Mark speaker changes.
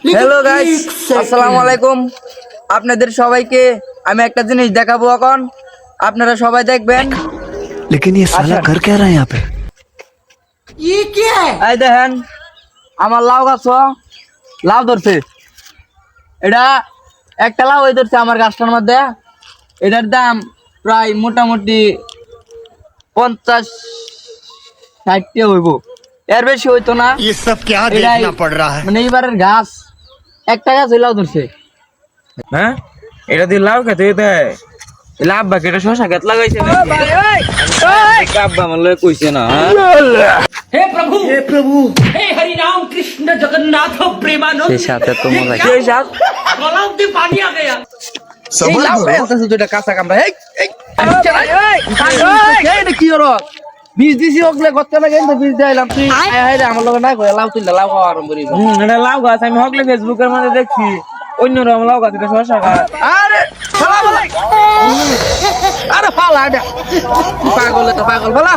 Speaker 1: Hello guys, আসসালামু আলাইকুম। আপনাদের সবাইকে আমি একটা জিনিস দেখাবো এখন, আপনারা সবাই দেখবেন।
Speaker 2: लेकिन ये साला कर क्या रहा है यहाँ पे।
Speaker 1: এই দেখেন আমার লাউ গাছ, লাউ ধরছে। এটা একটা লাউ ধরছে আমার গাছটার মধ্যে। এটার দাম প্রায় মোটামুটি 50-60 হইব, এর বেশি হইতো না।
Speaker 3: ये सब क्या
Speaker 1: এটাই
Speaker 3: देखना पड़ रहा है।
Speaker 1: মানে এইবারের গাছ একটা গাছ লাউ ধরছে।
Speaker 4: হ্যাঁ, এটা দিয়ে লাউ খেতে দেয়। লাভ বাকি এটা শশা খেত লাগাইছে নাকি? আব্বা আমার লগে কইছে না।
Speaker 5: हे प्रभु हे हरि राम कृष्ण जगन्नाथ प्रेमानंद
Speaker 1: সেই সাথে তো মজা
Speaker 4: এই সাত
Speaker 5: गलाव में पानी आ गया।
Speaker 1: এই লাউ ফেলতেছে দুইটা কাঁচা কামড়া। এই কি হলো? বীজ দিছি ওগলে করতে লাগে, কিন্তু বীজ দিলাম তুই হাই রে আমার লগে না কই লাউ তুইলা লাউ খাওয়া আরম্ভ করি।
Speaker 4: এটা লাউ গাছ আমি হকলে ফেসবুকের মধ্যে দেখছি। অন্য রকম লাউ গাছ এটা শশা গাছ।
Speaker 1: আরে ফালা বলে, আরে ফালা এটা পাগল, এটা পাগল ফালা।